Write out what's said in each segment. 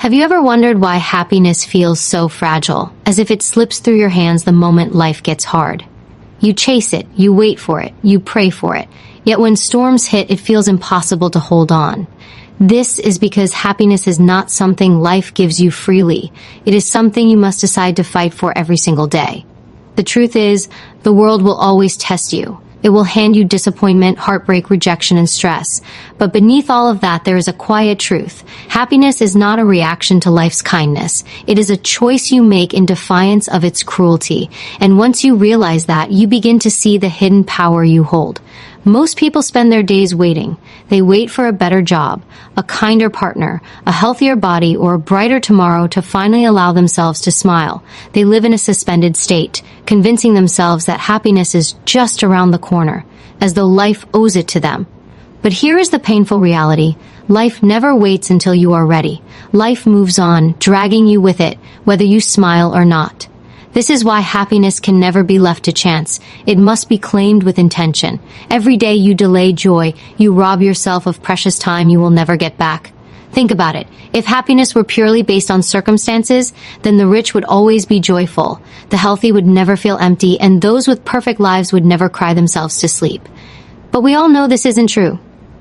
Have you ever wondered why happiness feels so fragile, as if it slips through your hands the moment life gets hard? You chase it, you wait for it, you pray for it, yet when storms hit, it feels impossible to hold on. This is because happiness is not something life gives you freely. It is something you must decide to fight for every single day. The truth is, the world will always test you. It will hand you disappointment, heartbreak, rejection, and stress. But beneath all of that, there is a quiet truth. Happiness is not a reaction to life's kindness. It is a choice you make in defiance of its cruelty. And once you realize that, you begin to see the hidden power you hold. Most people spend their days waiting. They wait for a better job, a kinder partner, a healthier body, or a brighter tomorrow to finally allow themselves to smile. They live in a suspended state, convincing themselves that happiness is just around the corner, as though life owes it to them. But here is the painful reality. Life never waits until you are ready. Life moves on, dragging you with it, whether you smile or not. This is why happiness can never be left to chance. It must be claimed with intention. Every day you delay joy, you rob yourself of precious time you will never get back. Think about it. If happiness were purely based on circumstances, then the rich would always be joyful, the healthy would never feel empty, and those with perfect lives would never cry themselves to sleep. But we all know this isn't true.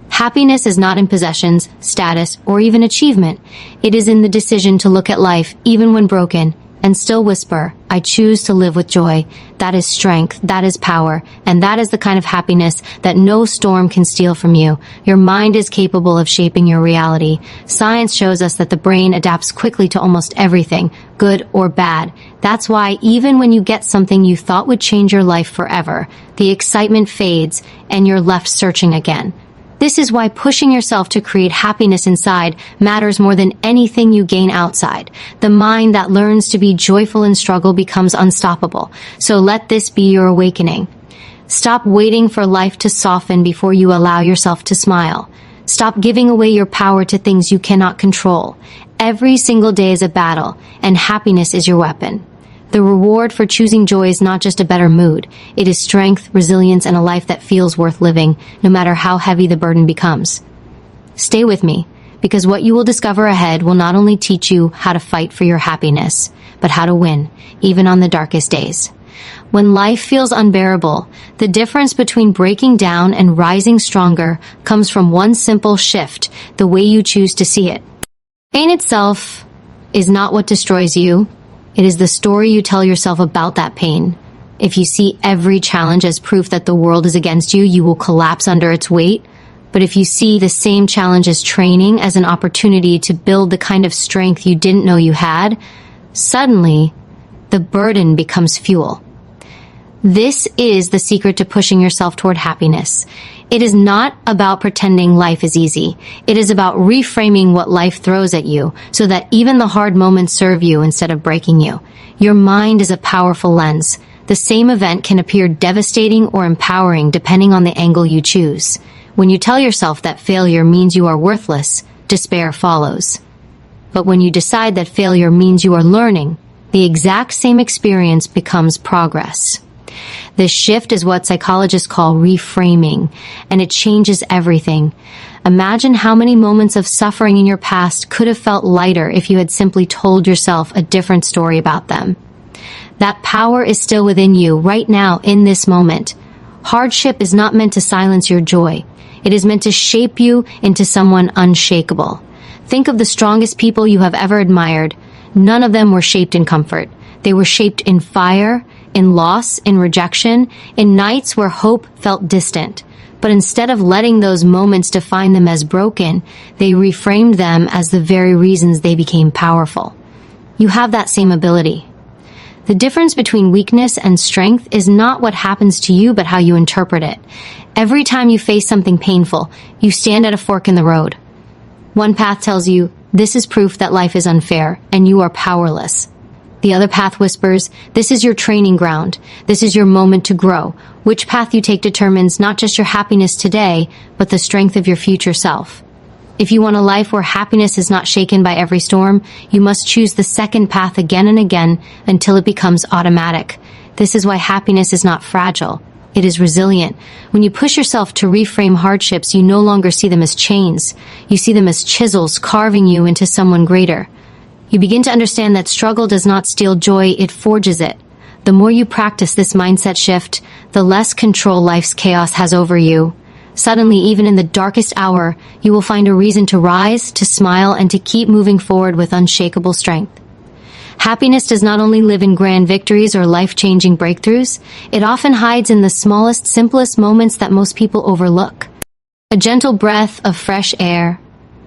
Happiness is not in possessions, status, or even achievement. It is in the decision to look at life, even when broken, and still whisper, I choose to live with joy. That is strength, that is power, and that is the kind of happiness that no storm can steal from you. Your mind is capable of shaping your reality. Science shows us that the brain adapts quickly to almost everything, good or bad. That's why even when you get something you thought would change your life forever, the excitement fades and you're left searching again. This is why pushing yourself to create happiness inside matters more than anything you gain outside. The mind that learns to be joyful in struggle becomes unstoppable. So let this be your awakening. Stop waiting for life to soften before you allow yourself to smile. Stop giving away your power to things you cannot control. Every single day is a battle, and happiness is your weapon. The reward for choosing joy is not just a better mood. It is strength, resilience, and a life that feels worth living, no matter how heavy the burden becomes. Stay with me, because what you will discover ahead will not only teach you how to fight for your happiness, but how to win, even on the darkest days. When life feels unbearable, the difference between breaking down and rising stronger comes from one simple shift, the way you choose to see it. Pain itself is not what destroys you. It is the story you tell yourself about that pain. If you see every challenge as proof that the world is against you, you will collapse under its weight. But if you see the same challenge as training, as an opportunity to build the kind of strength you didn't know you had, suddenly the burden becomes fuel. This is the secret to pushing yourself toward happiness. It is not about pretending life is easy. It is about reframing what life throws at you so that even the hard moments serve you instead of breaking you. Your mind is a powerful lens. The same event can appear devastating or empowering depending on the angle you choose. When you tell yourself that failure means you are worthless, despair follows. But when you decide that failure means you are learning, the exact same experience becomes progress. This shift is what psychologists call reframing, and it changes everything. Imagine how many moments of suffering in your past could have felt lighter if you had simply told yourself a different story about them. That power is still within you right now in this moment. Hardship is not meant to silence your joy. It is meant to shape you into someone unshakable. Think of the strongest people you have ever admired. None of them were shaped in comfort. They were shaped in fire, in loss, in rejection, in nights where hope felt distant. But instead of letting those moments define them as broken, they reframed them as the very reasons they became powerful. You have that same ability. The difference between weakness and strength is not what happens to you, but how you interpret it. Every time you face something painful, you stand at a fork in the road. One path tells you, this is proof that life is unfair, and you are powerless. The other path whispers, this is your training ground. This is your moment to grow. Which path you take determines not just your happiness today, but the strength of your future self. If you want a life where happiness is not shaken by every storm, you must choose the second path again and again until it becomes automatic. This is why happiness is not fragile. It is resilient. When you push yourself to reframe hardships, you no longer see them as chains. You see them as chisels carving you into someone greater. You begin to understand that struggle does not steal joy, it forges it. The more you practice this mindset shift, the less control life's chaos has over you. Suddenly, even in the darkest hour, you will find a reason to rise, to smile, and to keep moving forward with unshakable strength. Happiness does not only live in grand victories or life-changing breakthroughs, it often hides in the smallest, simplest moments that most people overlook. A gentle breath of fresh air,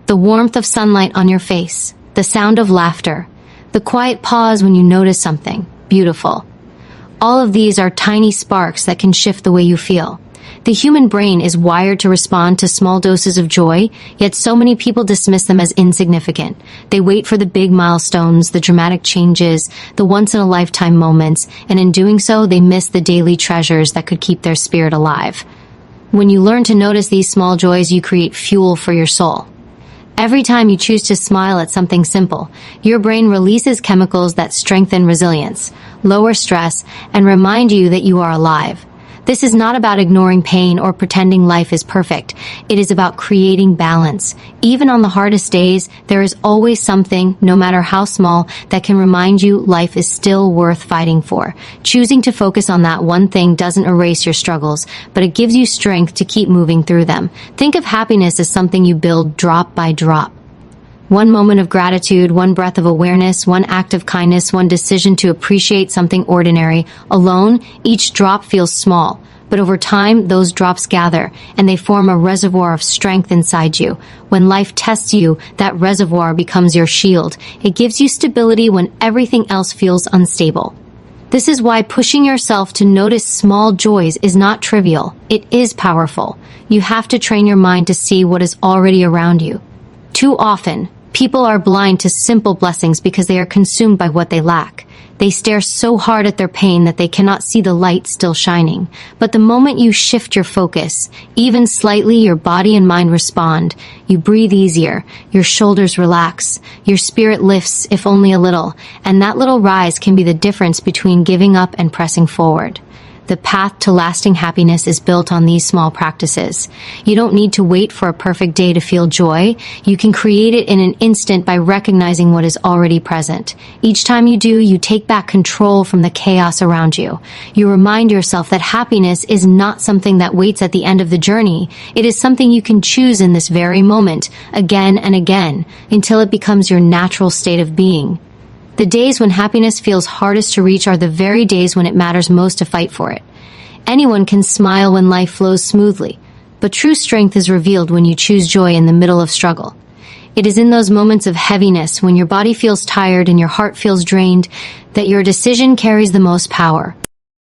the warmth of sunlight on your face, the sound of laughter, the quiet pause when you notice something beautiful. All of these are tiny sparks that can shift the way you feel. The human brain is wired to respond to small doses of joy, yet so many people dismiss them as insignificant. They wait for the big milestones, the dramatic changes, the once-in-a-lifetime moments, and in doing so, they miss the daily treasures that could keep their spirit alive. When you learn to notice these small joys, you create fuel for your soul. Every time you choose to smile at something simple, your brain releases chemicals that strengthen resilience, lower stress, and remind you that you are alive. This is not about ignoring pain or pretending life is perfect. It is about creating balance. Even on the hardest days, there is always something, no matter how small, that can remind you life is still worth fighting for. Choosing to focus on that one thing doesn't erase your struggles, but it gives you strength to keep moving through them. Think of happiness as something you build drop by drop. One moment of gratitude, one breath of awareness, one act of kindness, one decision to appreciate something ordinary. Alone, each drop feels small, but over time, those drops gather, and they form a reservoir of strength inside you. When life tests you, that reservoir becomes your shield. It gives you stability when everything else feels unstable. This is why pushing yourself to notice small joys is not trivial. It is powerful. You have to train your mind to see what is already around you. Too often, people are blind to simple blessings because they are consumed by what they lack. They stare so hard at their pain that they cannot see the light still shining. But the moment you shift your focus, even slightly, your body and mind respond. You breathe easier, your shoulders relax, your spirit lifts, if only a little, and that little rise can be the difference between giving up and pressing forward. The path to lasting happiness is built on these small practices. You don't need to wait for a perfect day to feel joy. You can create it in an instant by recognizing what is already present. Each time you do, you take back control from the chaos around you. You remind yourself that happiness is not something that waits at the end of the journey. It is something you can choose in this very moment, again and again, until it becomes your natural state of being. The days when happiness feels hardest to reach are the very days when it matters most to fight for it. Anyone can smile when life flows smoothly, but true strength is revealed when you choose joy in the middle of struggle. It is in those moments of heaviness, when your body feels tired and your heart feels drained, that your decision carries the most power.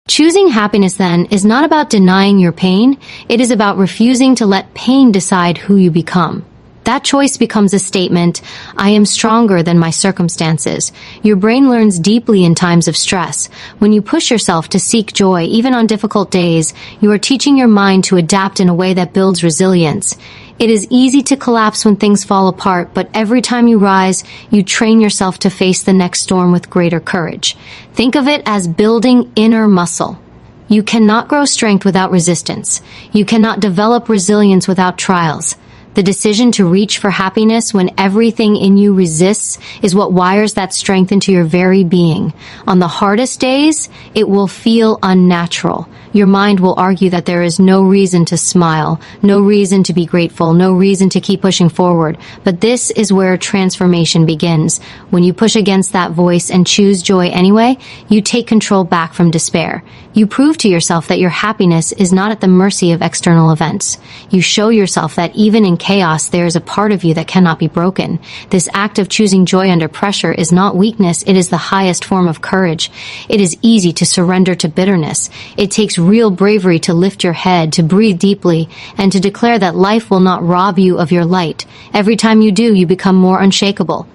Choosing happiness, then, is not about denying your pain. It is about refusing to let pain decide who you become. That choice becomes a statement, I am stronger than my circumstances. Your brain learns deeply in times of stress. When you push yourself to seek joy, even on difficult days, you are teaching your mind to adapt in a way that builds resilience. It is easy to collapse when things fall apart, but every time you rise, you train yourself to face the next storm with greater courage. Think of it as building inner muscle. You cannot grow strength without resistance. You cannot develop resilience without trials. The decision to reach for happiness when everything in you resists is what wires that strength into your very being. On the hardest days, it will feel unnatural. Your mind will argue that there is no reason to smile, no reason to be grateful, no reason to keep pushing forward. But this is where transformation begins. When you push against that voice and choose joy anyway, you take control back from despair. You prove to yourself that your happiness is not at the mercy of external events. You show yourself that even in chaos, there is a part of you that cannot be broken. This act of choosing joy under pressure is not weakness, it is the highest form of courage. It is easy to surrender to bitterness. It takes real bravery to lift your head, to breathe deeply, and to declare that life will not rob you of your light. Every time you do, you become more unshakable.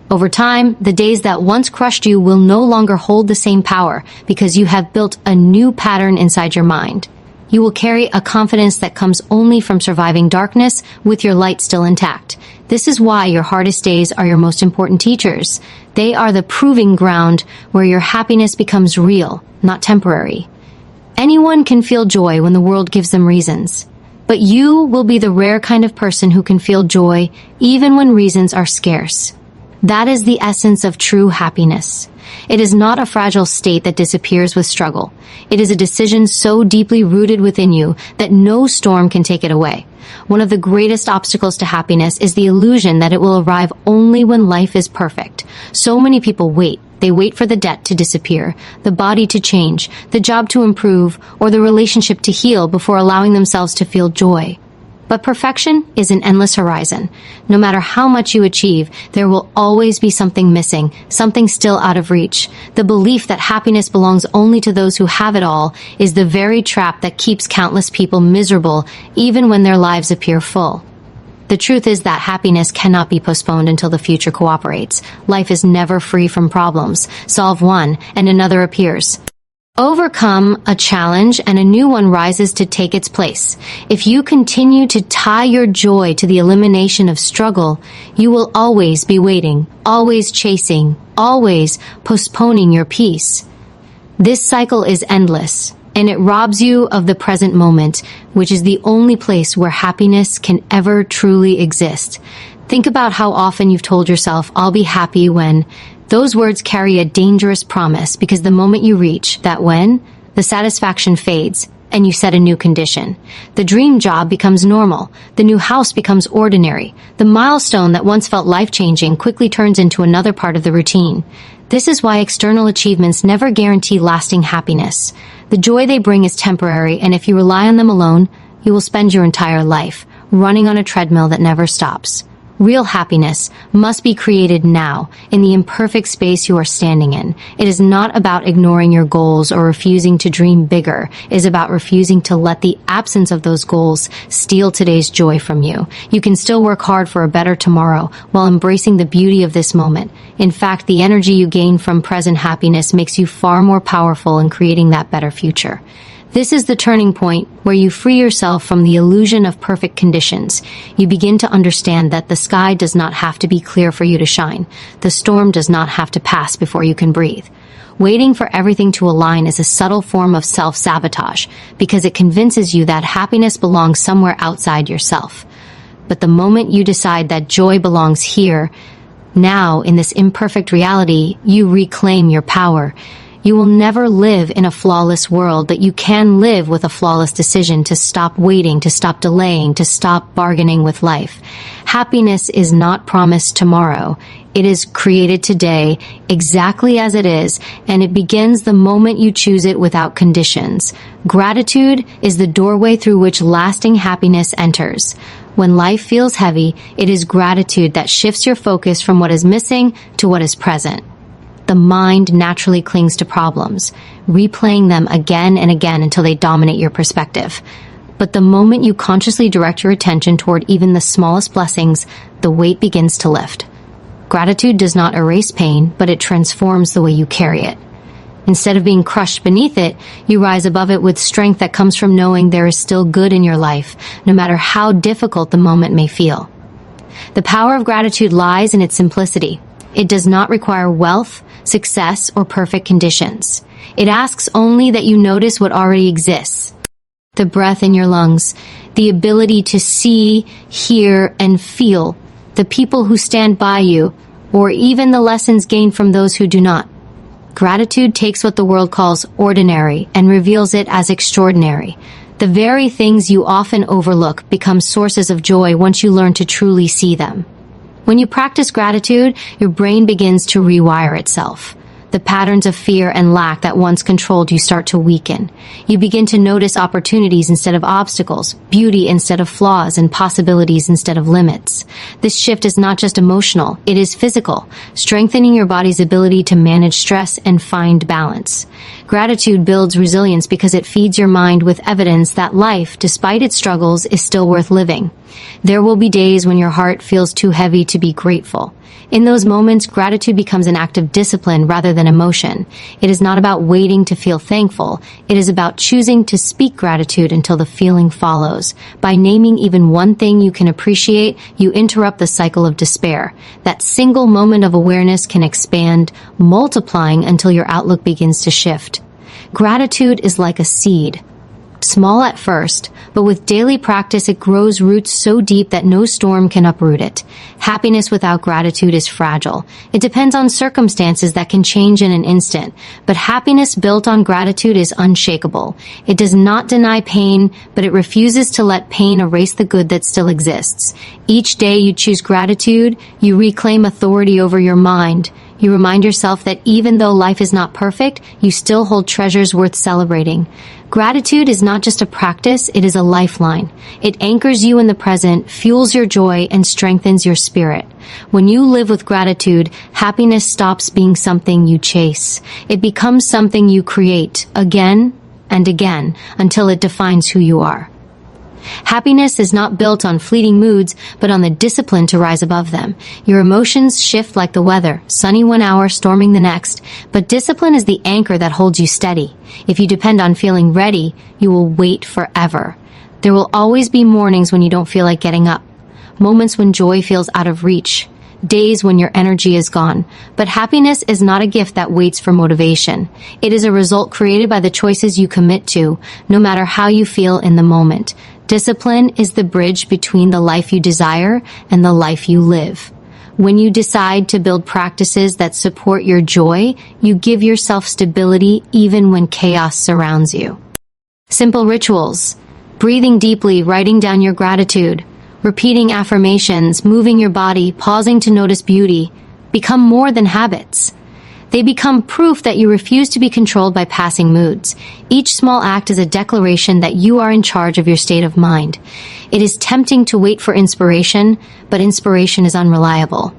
Over time, the days that once crushed you will no longer hold the same power because you have built a new pattern inside your mind. You will carry a confidence that comes only from surviving darkness with your light still intact. This is why your hardest days are your most important teachers. They are the proving ground where your happiness becomes real, not temporary. Anyone can feel joy when the world gives them reasons, but you will be the rare kind of person who can feel joy even when reasons are scarce. That is the essence of true happiness. It is not a fragile state that disappears with struggle. It is a decision so deeply rooted within you that no storm can take it away. One of the greatest obstacles to happiness is the illusion that it will arrive only when life is perfect. So many people wait. They wait for the debt to disappear, the body to change, the job to improve, or the relationship to heal before allowing themselves to feel joy. But perfection is an endless horizon. No matter how much you achieve, there will always be something missing, something still out of reach. The belief that happiness belongs only to those who have it all is the very trap that keeps countless people miserable, even when their lives appear full. The truth is that happiness cannot be postponed until the future cooperates. Life is never free from problems. Solve one, and another appears. Overcome a challenge and a new one rises to take its place. If you continue to tie your joy to the elimination of struggle, you will always be waiting, always chasing, always postponing your peace. This cycle is endless, and it robs you of the present moment, which is the only place where happiness can ever truly exist. Think about how often you've told yourself, "I'll be happy when..." Those words carry a dangerous promise because the moment you reach that when, the satisfaction fades and you set a new condition. The dream job becomes normal. The new house becomes ordinary. The milestone that once felt life-changing quickly turns into another part of the routine. This is why external achievements never guarantee lasting happiness. The joy they bring is temporary, and if you rely on them alone, you will spend your entire life running on a treadmill that never stops. Real happiness must be created now, in the imperfect space you are standing in. It is not about ignoring your goals or refusing to dream bigger. It is about refusing to let the absence of those goals steal today's joy from you. You can still work hard for a better tomorrow while embracing the beauty of this moment. In fact, the energy you gain from present happiness makes you far more powerful in creating that better future. This is the turning point where you free yourself from the illusion of perfect conditions. You begin to understand that the sky does not have to be clear for you to shine. The storm does not have to pass before you can breathe. Waiting for everything to align is a subtle form of self-sabotage because it convinces you that happiness belongs somewhere outside yourself. But the moment you decide that joy belongs here, now in this imperfect reality, you reclaim your power. You will never live in a flawless world, but you can live with a flawless decision to stop waiting, to stop delaying, to stop bargaining with life. Happiness is not promised tomorrow. It is created today, exactly as it is, and it begins the moment you choose it without conditions. Gratitude is the doorway through which lasting happiness enters. When life feels heavy, it is gratitude that shifts your focus from what is missing to what is present. The mind naturally clings to problems, replaying them again and again until they dominate your perspective. But the moment you consciously direct your attention toward even the smallest blessings, the weight begins to lift. Gratitude does not erase pain, but it transforms the way you carry it. Instead of being crushed beneath it, you rise above it with strength that comes from knowing there is still good in your life, no matter how difficult the moment may feel. The power of gratitude lies in its simplicity. It does not require wealth, success, or perfect conditions. It asks only that you notice what already exists. The breath in your lungs, the ability to see, hear, and feel, the people who stand by you, or even the lessons gained from those who do not. Gratitude takes what the world calls ordinary and reveals it as extraordinary. The very things you often overlook become sources of joy once you learn to truly see them. When you practice gratitude, your brain begins to rewire itself. The patterns of fear and lack that once controlled you start to weaken. You begin to notice opportunities instead of obstacles, beauty instead of flaws, and possibilities instead of limits. This shift is not just emotional, it is physical, strengthening your body's ability to manage stress and find balance. Gratitude builds resilience because it feeds your mind with evidence that life, despite its struggles, is still worth living. There will be days when your heart feels too heavy to be grateful. In those moments, gratitude becomes an act of discipline rather than emotion. It is not about waiting to feel thankful. It is about choosing to speak gratitude until the feeling follows. By naming even one thing you can appreciate, you interrupt the cycle of despair. That single moment of awareness can expand, multiplying until your outlook begins to shift. Gratitude is like a seed. Small at first, but with daily practice it grows roots so deep that no storm can uproot it. Happiness without gratitude is fragile. It depends on circumstances that can change in an instant, but happiness built on gratitude is unshakable. It does not deny pain, but it refuses to let pain erase the good that still exists. Each day you choose gratitude, you reclaim authority over your mind. You remind yourself that even though life is not perfect, you still hold treasures worth celebrating. Gratitude is not just a practice, it is a lifeline. It anchors you in the present, fuels your joy, and strengthens your spirit. When you live with gratitude, happiness stops being something you chase. It becomes something you create again and again until it defines who you are. Happiness is not built on fleeting moods, but on the discipline to rise above them. Your emotions shift like the weather, sunny one hour, storming the next, but discipline is the anchor that holds you steady. If you depend on feeling ready, you will wait forever. There will always be mornings when you don't feel like getting up, moments when joy feels out of reach, days when your energy is gone. But happiness is not a gift that waits for motivation. It is a result created by the choices you commit to, no matter how you feel in the moment. Discipline is the bridge between the life you desire and the life you live. When you decide to build practices that support your joy, you give yourself stability even when chaos surrounds you. Simple rituals: breathing deeply, writing down your gratitude, repeating affirmations, moving your body, pausing to notice beauty, become more than habits. They become proof that you refuse to be controlled by passing moods. Each small act is a declaration that you are in charge of your state of mind. It is tempting to wait for inspiration, but inspiration is unreliable.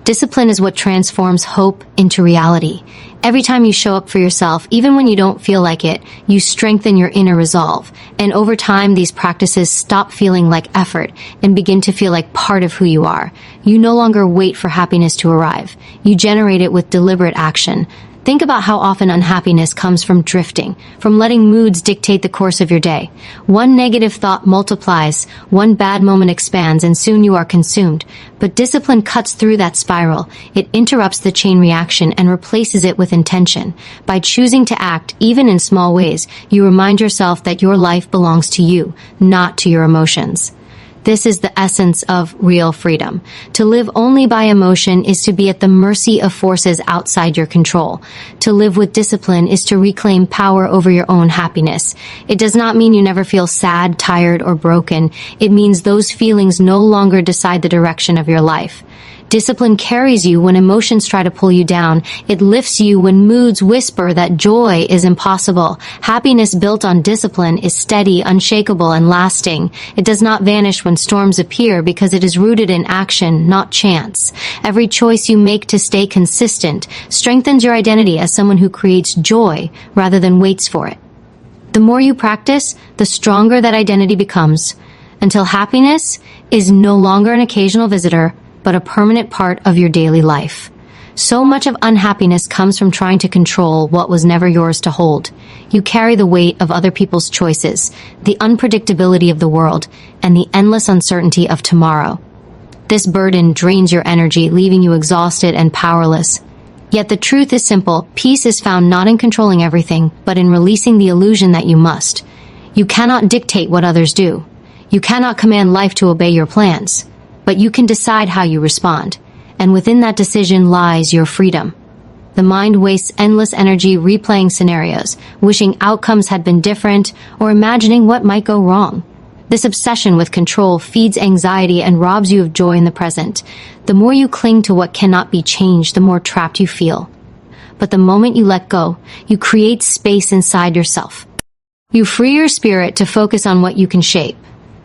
Discipline is what transforms hope into reality. Every time you show up for yourself, even when you don't feel like it, you strengthen your inner resolve. And over time, these practices stop feeling like effort and begin to feel like part of who you are. You no longer wait for happiness to arrive. You generate it with deliberate action. Think about how often unhappiness comes from drifting, from letting moods dictate the course of your day. One negative thought multiplies, one bad moment expands, and soon you are consumed. But discipline cuts through that spiral. It interrupts the chain reaction and replaces it with intention. By choosing to act, even in small ways, you remind yourself that your life belongs to you, not to your emotions. This is the essence of real freedom. To live only by emotion is to be at the mercy of forces outside your control. To live with discipline is to reclaim power over your own happiness. It does not mean you never feel sad, tired, or broken. It means those feelings no longer decide the direction of your life. Discipline carries you when emotions try to pull you down. It lifts you when moods whisper that joy is impossible. Happiness built on discipline is steady, unshakable, and lasting. It does not vanish when storms appear because it is rooted in action, not chance. Every choice you make to stay consistent strengthens your identity as someone who creates joy rather than waits for it. The more you practice, the stronger that identity becomes, until happiness is no longer an occasional visitor, but a permanent part of your daily life. So much of unhappiness comes from trying to control what was never yours to hold. You carry the weight of other people's choices, the unpredictability of the world, and the endless uncertainty of tomorrow. This burden drains your energy, leaving you exhausted and powerless. Yet the truth is simple. Peace is found not in controlling everything, but in releasing the illusion that you must. You cannot dictate what others do. You cannot command life to obey your plans. But you can decide how you respond, and within that decision lies your freedom. The mind wastes endless energy replaying scenarios, wishing outcomes had been different, or imagining what might go wrong. This obsession with control feeds anxiety and robs you of joy in the present. The more you cling to what cannot be changed, the more trapped you feel. But the moment you let go, you create space inside yourself. You free your spirit to focus on what you can shape.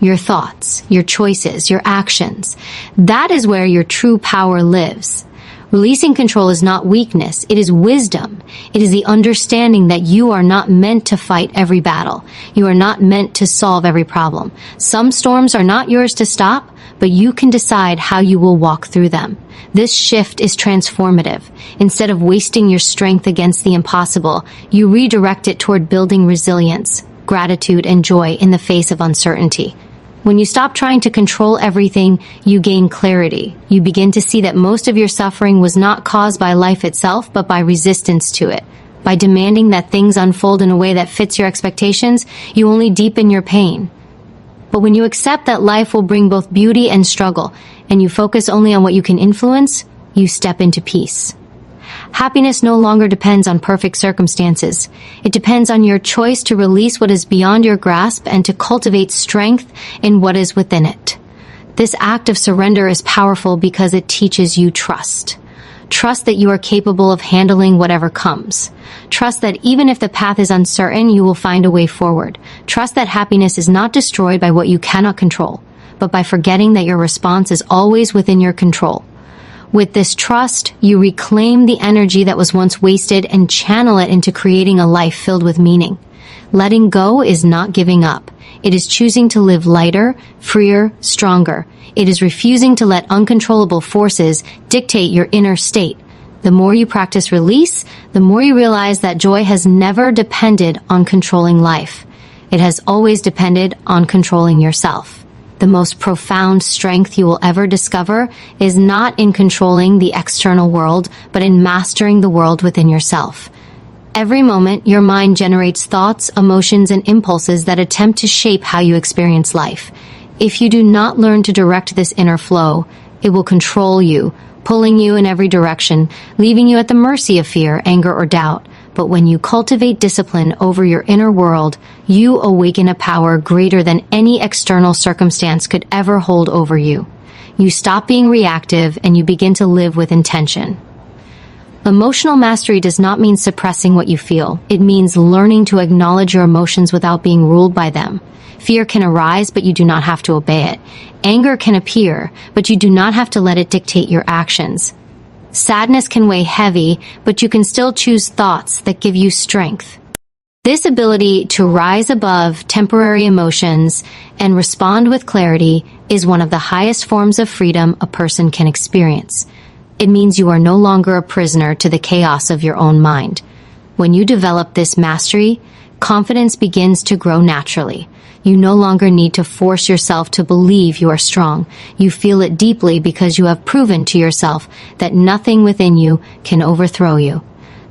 Your thoughts, your choices, your actions. That is where your true power lives. Releasing control is not weakness, it is wisdom. It is the understanding that you are not meant to fight every battle. You are not meant to solve every problem. Some storms are not yours to stop, but you can decide how you will walk through them. This shift is transformative. Instead of wasting your strength against the impossible, you redirect it toward building resilience, gratitude, and joy in the face of uncertainty. When you stop trying to control everything, you gain clarity. You begin to see that most of your suffering was not caused by life itself, but by resistance to it. By demanding that things unfold in a way that fits your expectations, you only deepen your pain. But when you accept that life will bring both beauty and struggle, and you focus only on what you can influence, you step into peace. Happiness no longer depends on perfect circumstances. It depends on your choice to release what is beyond your grasp and to cultivate strength in what is within it. This act of surrender is powerful because it teaches you trust. Trust that you are capable of handling whatever comes. Trust that even if the path is uncertain, you will find a way forward. Trust that happiness is not destroyed by what you cannot control, but by forgetting that your response is always within your control. With this trust, you reclaim the energy that was once wasted and channel it into creating a life filled with meaning. Letting go is not giving up. It is choosing to live lighter, freer, stronger. It is refusing to let uncontrollable forces dictate your inner state. The more you practice release, the more you realize that joy has never depended on controlling life. It has always depended on controlling yourself. The most profound strength you will ever discover is not in controlling the external world, but in mastering the world within yourself. Every moment, your mind generates thoughts, emotions, and impulses that attempt to shape how you experience life. If you do not learn to direct this inner flow, it will control you, pulling you in every direction, leaving you at the mercy of fear, anger, or doubt. But when you cultivate discipline over your inner world, you awaken a power greater than any external circumstance could ever hold over you. You stop being reactive and you begin to live with intention. Emotional mastery does not mean suppressing what you feel. It means learning to acknowledge your emotions without being ruled by them. Fear can arise, but you do not have to obey it. Anger can appear, but you do not have to let it dictate your actions. Sadness can weigh heavy, but you can still choose thoughts that give you strength. This ability to rise above temporary emotions and respond with clarity is one of the highest forms of freedom a person can experience. It means you are no longer a prisoner to the chaos of your own mind. When you develop this mastery, confidence begins to grow naturally. You no longer need to force yourself to believe you are strong. You feel it deeply because you have proven to yourself that nothing within you can overthrow you.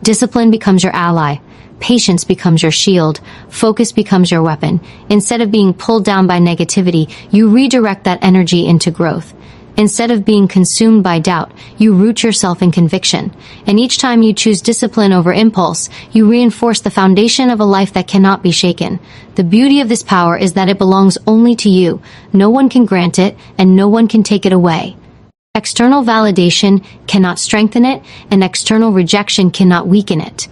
Discipline becomes your ally. Patience becomes your shield. Focus becomes your weapon. Instead of being pulled down by negativity, you redirect that energy into growth. Instead of being consumed by doubt, you root yourself in conviction. And each time you choose discipline over impulse, you reinforce the foundation of a life that cannot be shaken. The beauty of this power is that it belongs only to you. No one can grant it, and no one can take it away. External validation cannot strengthen it, and external rejection cannot weaken it.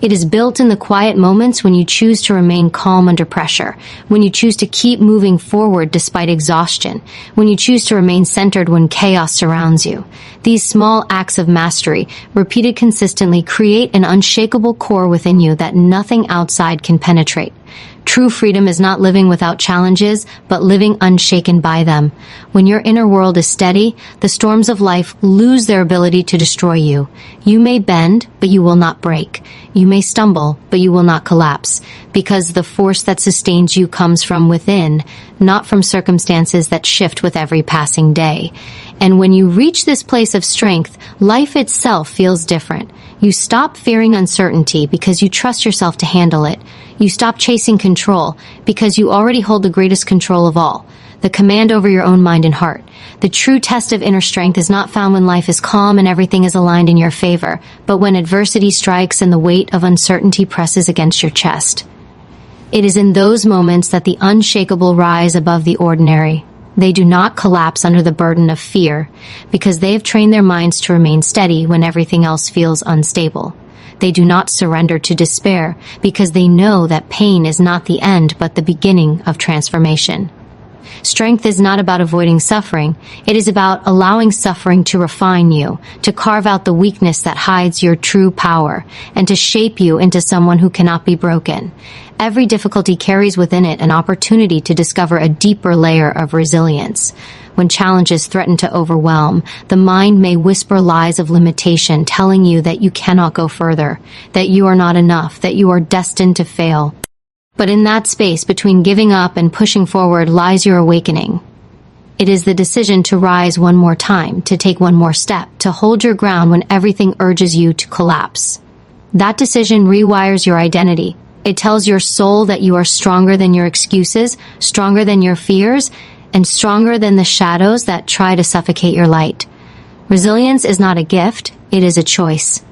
It is built in the quiet moments when you choose to remain calm under pressure, when you choose to keep moving forward despite exhaustion, when you choose to remain centered when chaos surrounds you. These small acts of mastery, repeated consistently, create an unshakable core within you that nothing outside can penetrate. True freedom is not living without challenges, but living unshaken by them. When your inner world is steady, the storms of life lose their ability to destroy you. You may bend, but you will not break. You may stumble, but you will not collapse, because the force that sustains you comes from within, not from circumstances that shift with every passing day. And when you reach this place of strength, life itself feels different. You stop fearing uncertainty because you trust yourself to handle it. You stop chasing control because you already hold the greatest control of all, the command over your own mind and heart. The true test of inner strength is not found when life is calm and everything is aligned in your favor, but when adversity strikes and the weight of uncertainty presses against your chest. It is in those moments that the unshakable rise above the ordinary. They do not collapse under the burden of fear, because they have trained their minds to remain steady when everything else feels unstable. They do not surrender to despair, because they know that pain is not the end but the beginning of transformation. Strength is not about avoiding suffering. It is about allowing suffering to refine you, to carve out the weakness that hides your true power, and to shape you into someone who cannot be broken. Every difficulty carries within it an opportunity to discover a deeper layer of resilience. When challenges threaten to overwhelm, the mind may whisper lies of limitation, telling you that you cannot go further, that you are not enough, that you are destined to fail. But in that space between giving up and pushing forward lies your awakening. It is the decision to rise one more time, to take one more step, to hold your ground when everything urges you to collapse. That decision rewires your identity. It tells your soul that you are stronger than your excuses, stronger than your fears, and stronger than the shadows that try to suffocate your light. Resilience is not a gift, it is a choice.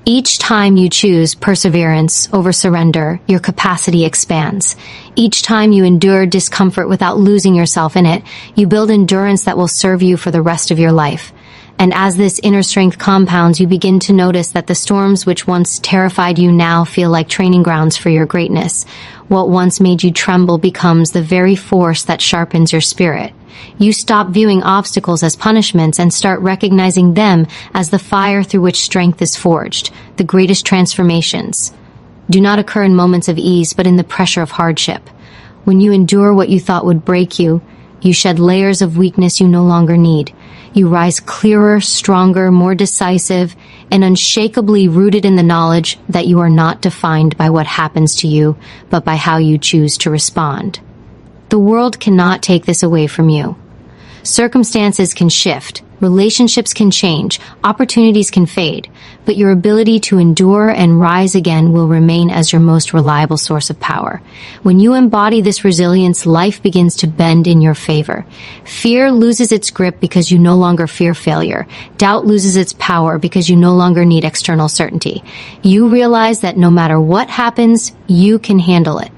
Each time you choose perseverance over surrender, your capacity expands. Each time you endure discomfort without losing yourself in it, you build endurance that will serve you for the rest of your life. And as this inner strength compounds, you begin to notice that the storms which once terrified you now feel like training grounds for your greatness. What once made you tremble becomes the very force that sharpens your spirit. You stop viewing obstacles as punishments and start recognizing them as the fire through which strength is forged. The greatest transformations do not occur in moments of ease, but in the pressure of hardship. When you endure what you thought would break you, you shed layers of weakness you no longer need. You rise clearer, stronger, more decisive, and unshakably rooted in the knowledge that you are not defined by what happens to you, but by how you choose to respond. The world cannot take this away from you. Circumstances can shift, relationships can change, opportunities can fade, but your ability to endure and rise again will remain as your most reliable source of power. When you embody this resilience, life begins to bend in your favor. Fear loses its grip because you no longer fear failure. Doubt loses its power because you no longer need external certainty. You realize that no matter what happens, you can handle it.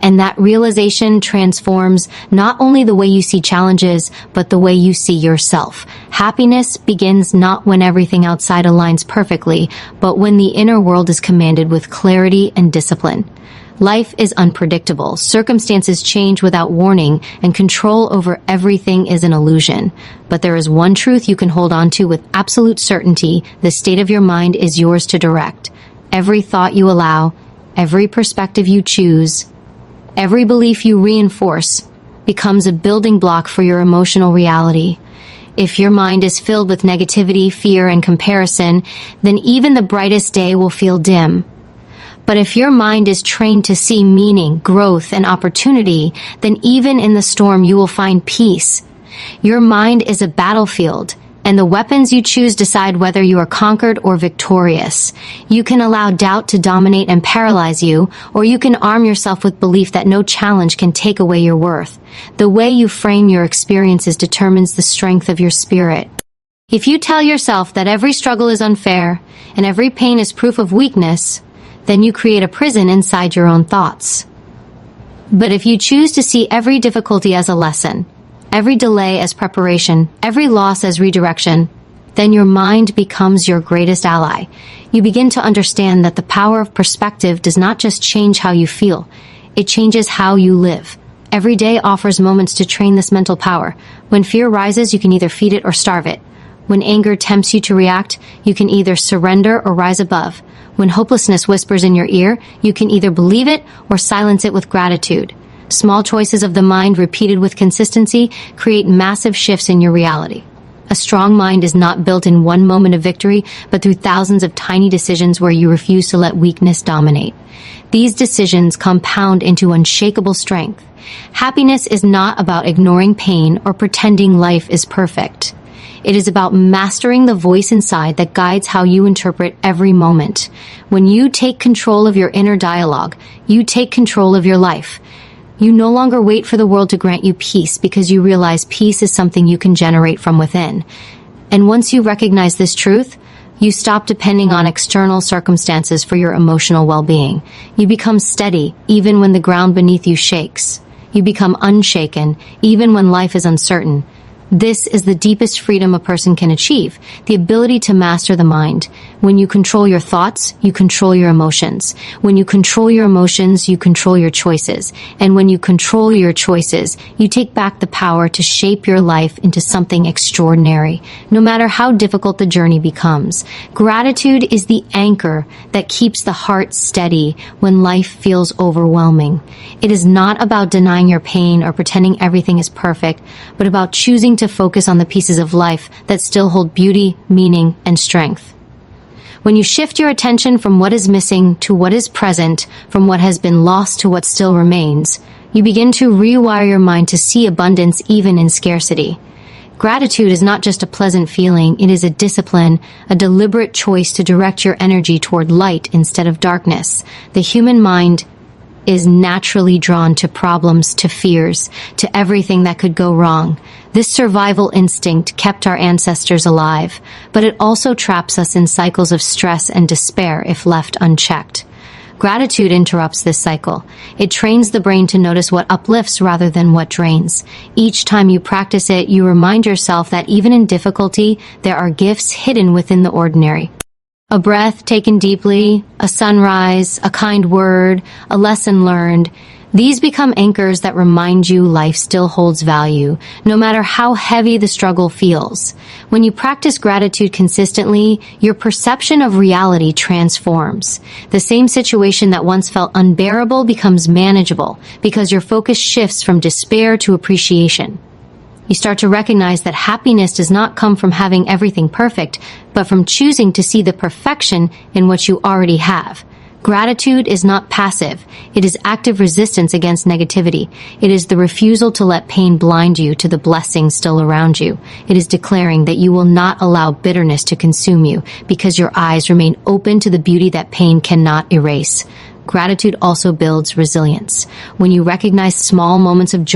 And that realization transforms not only the way you see challenges, but the way you see yourself. Happiness begins not when everything outside aligns perfectly, but when the inner world is commanded with clarity and discipline. Life is unpredictable, circumstances change without warning, and control over everything is an illusion. But there is one truth you can hold on to with absolute certainty: the state of your mind is yours to direct. Every thought you allow, every perspective you choose, every belief you reinforce becomes a building block for your emotional reality. If your mind is filled with negativity, fear, and comparison, then even the brightest day will feel dim. But if your mind is trained to see meaning, growth, and opportunity, then even in the storm you will find peace. Your mind is a battlefield, and the weapons you choose decide whether you are conquered or victorious. You can allow doubt to dominate and paralyze you, or you can arm yourself with belief that no challenge can take away your worth. The way you frame your experiences determines the strength of your spirit. If you tell yourself that every struggle is unfair and every pain is proof of weakness, then you create a prison inside your own thoughts. But if you choose to see every difficulty as a lesson, every delay as preparation, every loss as redirection, then your mind becomes your greatest ally. You begin to understand that the power of perspective does not just change how you feel, it changes how you live. Every day offers moments to train this mental power. When fear rises, you can either feed it or starve it. When anger tempts you to react, you can either surrender or rise above. When hopelessness whispers in your ear, you can either believe it or silence it with gratitude. Small choices of the mind repeated with consistency create massive shifts in your reality. A strong mind is not built in one moment of victory, but through thousands of tiny decisions where you refuse to let weakness dominate. These decisions compound into unshakable strength. Happiness is not about ignoring pain or pretending life is perfect. It is about mastering the voice inside that guides how you interpret every moment. When you take control of your inner dialogue, you take control of your life. You no longer wait for the world to grant you peace because you realize peace is something you can generate from within. And once you recognize this truth, you stop depending on external circumstances for your emotional well-being. You become steady even when the ground beneath you shakes. You become unshaken even when life is uncertain. This is the deepest freedom a person can achieve, the ability to master the mind. When you control your thoughts, you control your emotions. When you control your emotions, you control your choices. And when you control your choices, you take back the power to shape your life into something extraordinary, no matter how difficult the journey becomes. Gratitude is the anchor that keeps the heart steady when life feels overwhelming. It is not about denying your pain or pretending everything is perfect, but about choosing to focus on the pieces of life that still hold beauty, meaning, and strength. When you shift your attention from what is missing to what is present, from what has been lost to what still remains, you begin to rewire your mind to see abundance even in scarcity. Gratitude is not just a pleasant feeling, it is a discipline, a deliberate choice to direct your energy toward light instead of darkness. The human mind is naturally drawn to problems, to fears, to everything that could go wrong. This survival instinct kept our ancestors alive, but it also traps us in cycles of stress and despair if left unchecked. Gratitude interrupts this cycle. It trains the brain to notice what uplifts rather than what drains. Each time you practice it, you remind yourself that even in difficulty, there are gifts hidden within the ordinary. A breath taken deeply, a sunrise, a kind word, a lesson learned. These become anchors that remind you life still holds value, no matter how heavy the struggle feels. When you practice gratitude consistently, your perception of reality transforms. The same situation that once felt unbearable becomes manageable because your focus shifts from despair to appreciation. You start to recognize that happiness does not come from having everything perfect, but from choosing to see the perfection in what you already have. Gratitude is not passive. It is active resistance against negativity. It is the refusal to let pain blind you to the blessings still around you. It is declaring that you will not allow bitterness to consume you because your eyes remain open to the beauty that pain cannot erase. Gratitude also builds resilience. When you recognize small moments of joy,